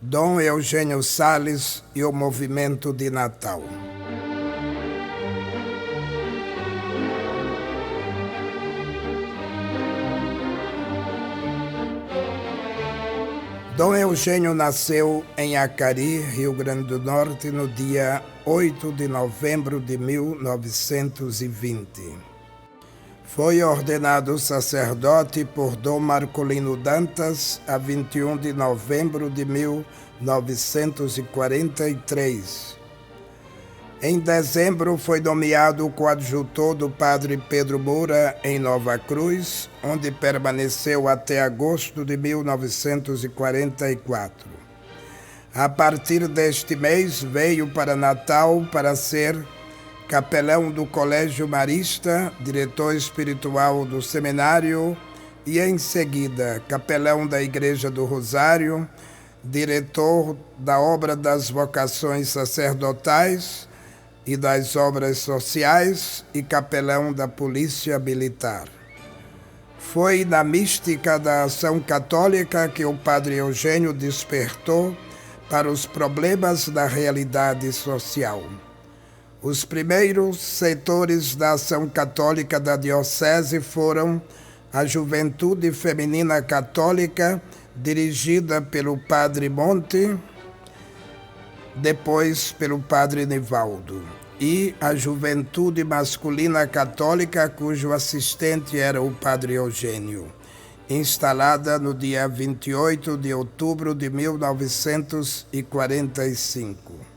Dom Eugênio Salles e o movimento de Natal. Dom Eugênio nasceu em Acari, Rio Grande do Norte, no dia 8 de novembro de 1920. Foi ordenado sacerdote por Dom Marcolino Dantas a 21 de novembro de 1943. Em dezembro foi nomeado coadjutor do padre Pedro Moura em Nova Cruz, onde permaneceu até agosto de 1944. A partir deste mês veio para Natal para ser capelão do Colégio Marista, diretor espiritual do seminário e, em seguida, capelão da Igreja do Rosário, diretor da obra das vocações sacerdotais e das obras sociais e capelão da Polícia Militar. Foi na mística da ação católica que o padre Eugênio despertou para os problemas da realidade social. Os primeiros setores da ação católica da diocese foram a Juventude Feminina Católica, dirigida pelo padre Monte, depois pelo padre Nivaldo, e a Juventude Masculina Católica, cujo assistente era o padre Eugênio, instalada no dia 28 de outubro de 1945.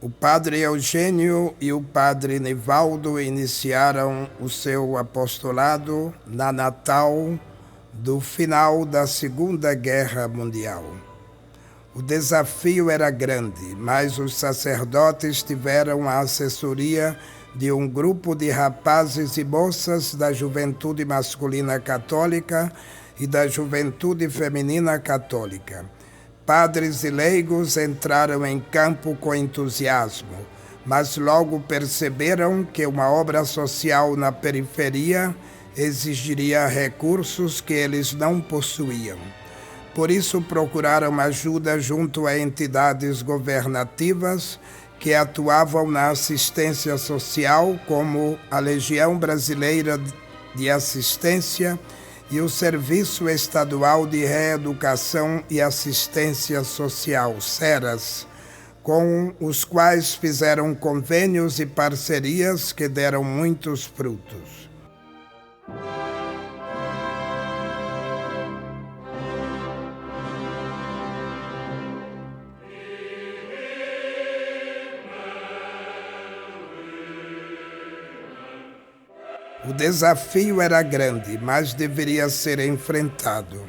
O padre Eugênio e o padre Nivaldo iniciaram o seu apostolado na Natal do final da Segunda Guerra Mundial. O desafio era grande, mas os sacerdotes tiveram a assessoria de um grupo de rapazes e moças da Juventude Masculina Católica e da Juventude Feminina Católica. Padres e leigos entraram em campo com entusiasmo, mas logo perceberam que uma obra social na periferia exigiria recursos que eles não possuíam. Por isso procuraram ajuda junto a entidades governativas que atuavam na assistência social, como a Legião Brasileira de Assistência e o Serviço Estadual de Reeducação e Assistência Social, SERAS, com os quais fizeram convênios e parcerias que deram muitos frutos. O desafio era grande, mas deveria ser enfrentado.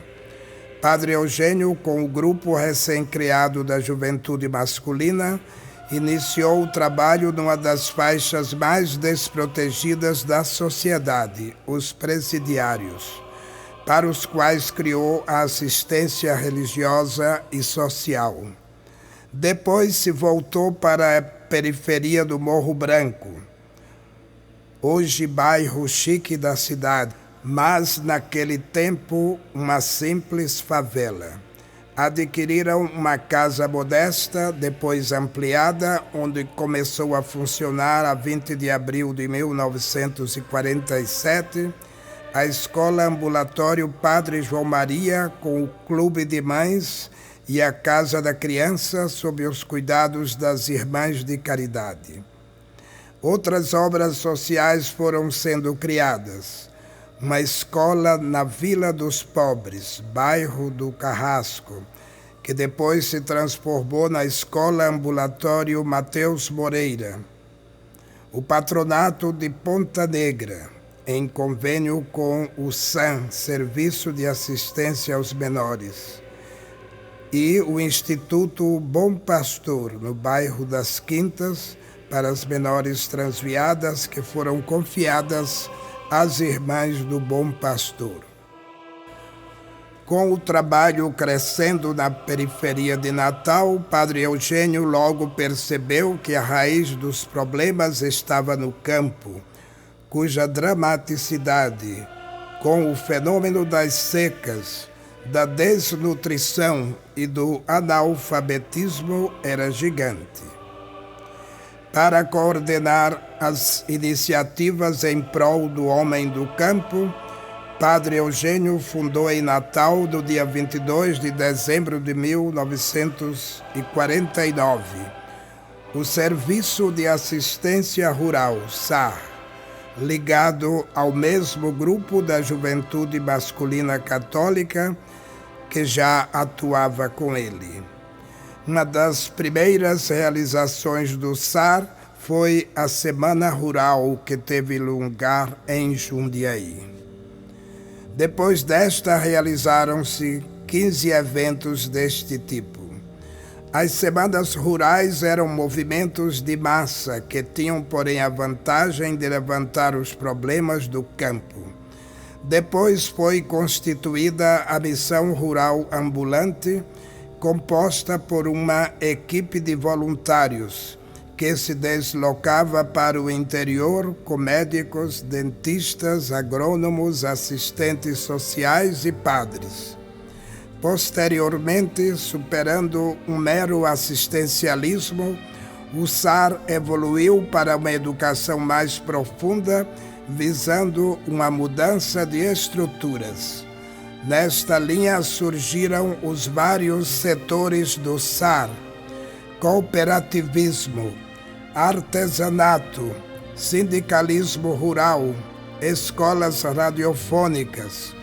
Padre Eugênio, com o grupo recém-criado da Juventude Masculina, iniciou o trabalho numa das faixas mais desprotegidas da sociedade, os presidiários, para os quais criou a assistência religiosa e social. Depois se voltou para a periferia do Morro Branco, hoje bairro chique da cidade, mas naquele tempo uma simples favela. Adquiriram uma casa modesta, depois ampliada, onde começou a funcionar a 20 de abril de 1947, a Escola Ambulatório Padre João Maria, com o Clube de Mães e a Casa da Criança, sob os cuidados das Irmãs de Caridade. Outras obras sociais foram sendo criadas. Uma escola na Vila dos Pobres, bairro do Carrasco, que depois se transformou na Escola Ambulatório Mateus Moreira. O Patronato de Ponta Negra, em convênio com o SAM, Serviço de Assistência aos Menores. E o Instituto Bom Pastor, no bairro das Quintas, para as menores transviadas que foram confiadas às Irmãs do Bom Pastor. Com o trabalho crescendo na periferia de Natal, o padre Eugênio logo percebeu que a raiz dos problemas estava no campo, cuja dramaticidade, com o fenômeno das secas, da desnutrição e do analfabetismo era gigante. Para coordenar as iniciativas em prol do homem do campo, Padre Eugênio fundou em Natal, no dia 22 de dezembro de 1949, o Serviço de Assistência Rural, SAR, ligado ao mesmo grupo da Juventude Masculina Católica que já atuava com ele. Uma das primeiras realizações do SAR foi a Semana Rural, que teve lugar em Jundiaí. Depois desta, realizaram-se 15 eventos deste tipo. As semanas rurais eram movimentos de massa que tinham, porém, a vantagem de levantar os problemas do campo. Depois foi constituída a Missão Rural Ambulante, composta por uma equipe de voluntários que se deslocava para o interior com médicos, dentistas, agrônomos, assistentes sociais e padres. Posteriormente, superando um mero assistencialismo, o SAR evoluiu para uma educação mais profunda, visando uma mudança de estruturas. Nesta linha surgiram os vários setores do SAR: cooperativismo, artesanato, sindicalismo rural, escolas radiofônicas,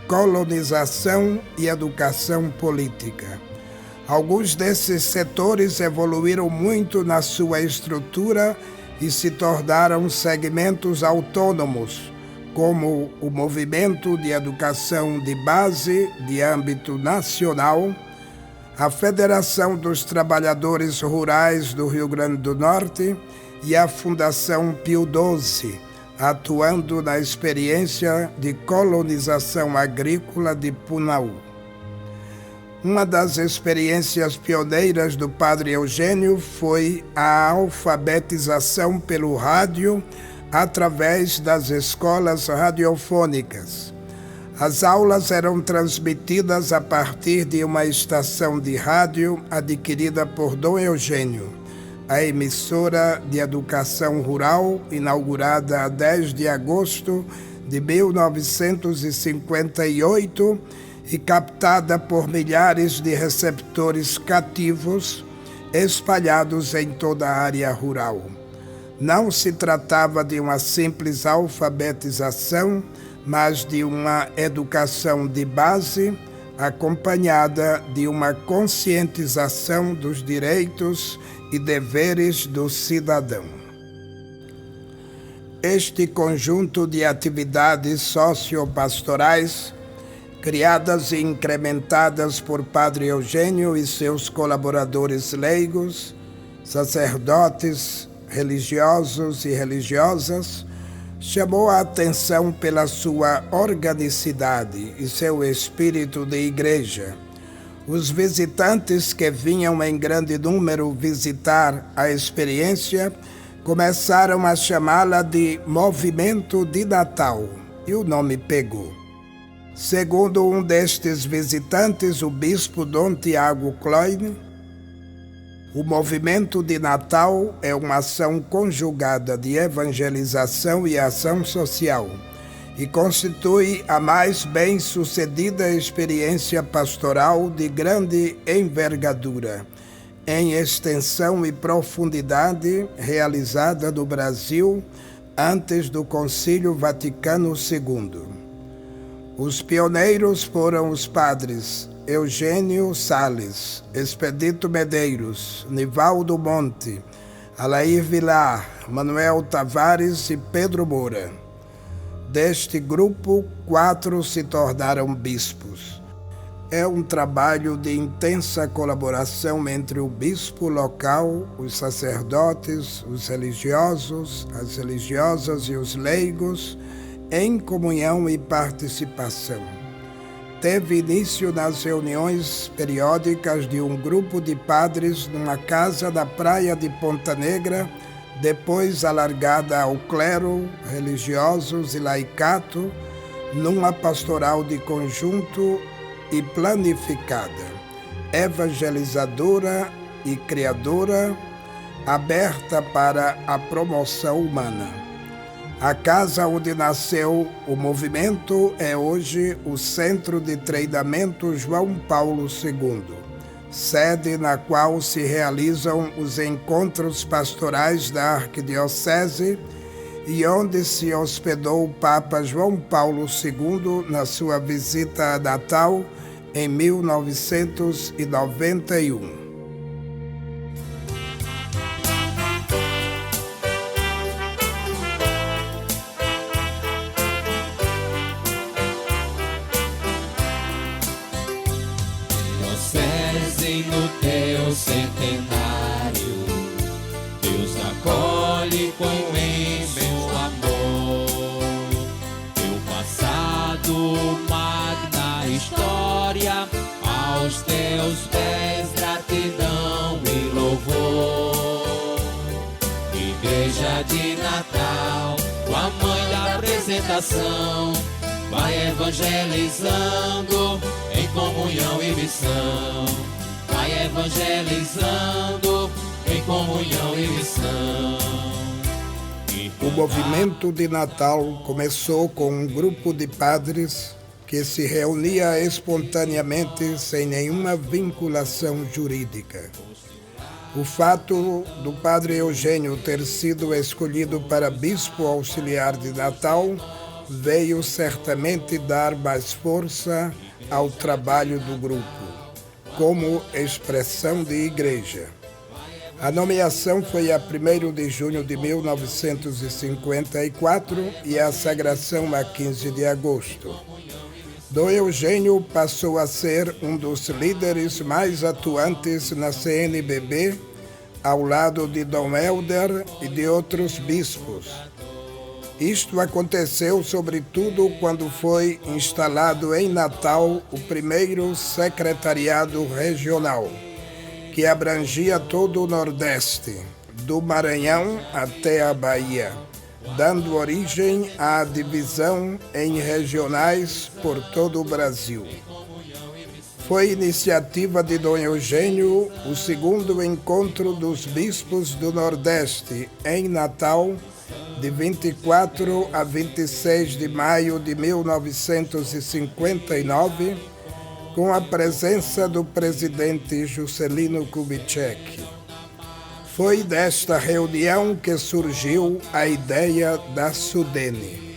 colonização e educação política. Alguns desses setores evoluíram muito na sua estrutura e se tornaram segmentos autônomos, como o Movimento de Educação de Base de âmbito nacional, a Federação dos Trabalhadores Rurais do Rio Grande do Norte e a Fundação Pio XII, atuando na experiência de colonização agrícola de Punaú. Uma das experiências pioneiras do Padre Eugênio foi a alfabetização pelo rádio através das escolas radiofônicas. As aulas eram transmitidas a partir de uma estação de rádio adquirida por Dom Eugênio, a emissora de educação rural, inaugurada a 10 de agosto de 1958 e captada por milhares de receptores cativos espalhados em toda a área rural. Não se tratava de uma simples alfabetização, mas de uma educação de base acompanhada de uma conscientização dos direitos e deveres do cidadão. Este conjunto de atividades sociopastorais, criadas e incrementadas por Padre Eugênio e seus colaboradores leigos, sacerdotes, religiosos e religiosas, chamou a atenção pela sua organicidade e seu espírito de igreja. Os visitantes que vinham em grande número visitar a experiência começaram a chamá-la de Movimento de Natal, e o nome pegou. Segundo um destes visitantes, o bispo Dom Tiago Kloin, o Movimento de Natal é uma ação conjugada de evangelização e ação social e constitui a mais bem-sucedida experiência pastoral de grande envergadura, em extensão e profundidade, realizada no Brasil antes do Concílio Vaticano II. Os pioneiros foram os padres Eugênio Sales, Expedito Medeiros, Nivaldo Monte, Alair Vilar, Manuel Tavares e Pedro Moura. Deste grupo, 4 se tornaram bispos. É um trabalho de intensa colaboração entre o bispo local, os sacerdotes, os religiosos, as religiosas e os leigos, em comunhão e participação. Teve início nas reuniões periódicas de um grupo de padres numa casa da praia de Ponta Negra, depois alargada ao clero, religiosos e laicato, numa pastoral de conjunto e planificada, evangelizadora e criadora, aberta para a promoção humana. A casa onde nasceu o movimento é hoje o Centro de Treinamento João Paulo II, sede na qual se realizam os encontros pastorais da Arquidiocese e onde se hospedou o Papa João Paulo II na sua visita a Natal em 1991. Diocese no teu centenário, Deus acolhe com imenso amor. Teu passado, magna história, aos teus pés gratidão e louvor. Igreja de Natal, a mãe da apresentação, vai evangelizando em comunhão e missão. Vai evangelizando em comunhão e missão. O movimento de Natal começou com um grupo de padres que se reunia espontaneamente sem nenhuma vinculação jurídica. O fato do padre Eugênio ter sido escolhido para bispo auxiliar de Natal veio certamente dar mais força ao trabalho do grupo, como expressão de igreja. A nomeação foi a 1º de junho de 1954 e a sagração a 15 de agosto. Dom Eugênio passou a ser um dos líderes mais atuantes na CNBB, ao lado de Dom Helder e de outros bispos. Isto aconteceu sobretudo quando foi instalado em Natal o primeiro secretariado regional, que abrangia todo o Nordeste, do Maranhão até a Bahia, dando origem à divisão em regionais por todo o Brasil. Foi iniciativa de Dom Eugênio o segundo encontro dos bispos do Nordeste, em Natal, de 24 a 26 de maio de 1959, com a presença do presidente Juscelino Kubitschek. Foi desta reunião que surgiu a ideia da Sudene.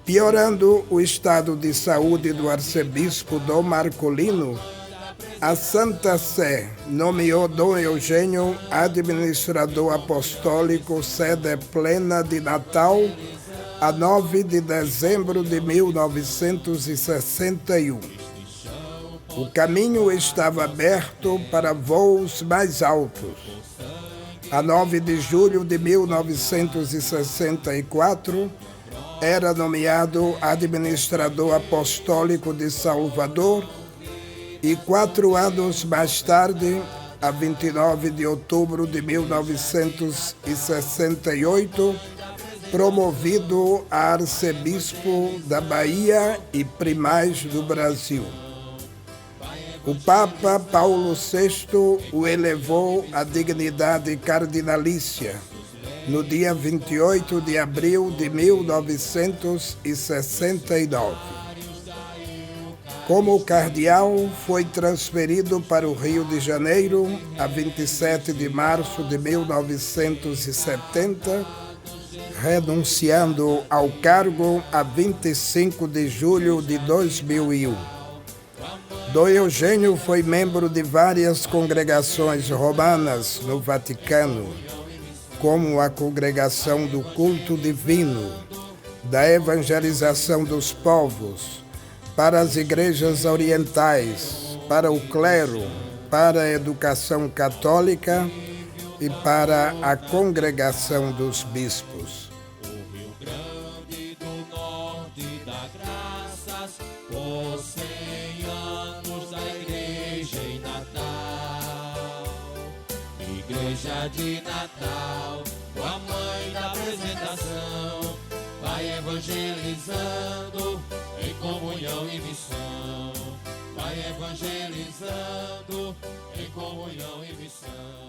Piorando o estado de saúde do arcebispo Dom Marcolino, a Santa Sé nomeou Dom Eugênio administrador apostólico sede plena de Natal a 9 de dezembro de 1961. O caminho estava aberto para voos mais altos. A 9 de julho de 1964, era nomeado administrador apostólico de Salvador e 4 anos mais tarde, a 29 de outubro de 1968, promovido a arcebispo da Bahia e primaz do Brasil. O Papa Paulo VI o elevou à dignidade cardinalícia no dia 28 de abril de 1969. Como cardeal, foi transferido para o Rio de Janeiro a 27 de março de 1970, renunciando ao cargo a 25 de julho de 2001. Dom Eugênio foi membro de várias congregações romanas no Vaticano, como a Congregação do Culto Divino, da Evangelização dos Povos, para as igrejas orientais, para o clero, para a educação católica e para a Congregação dos Bispos. O Rio Grande do Norte dá graças por 100 anos da Igreja em Natal. Igreja de Natal, a mãe da apresentação, vai evangelizando em comunhão e missão. Vai evangelizando em comunhão e missão.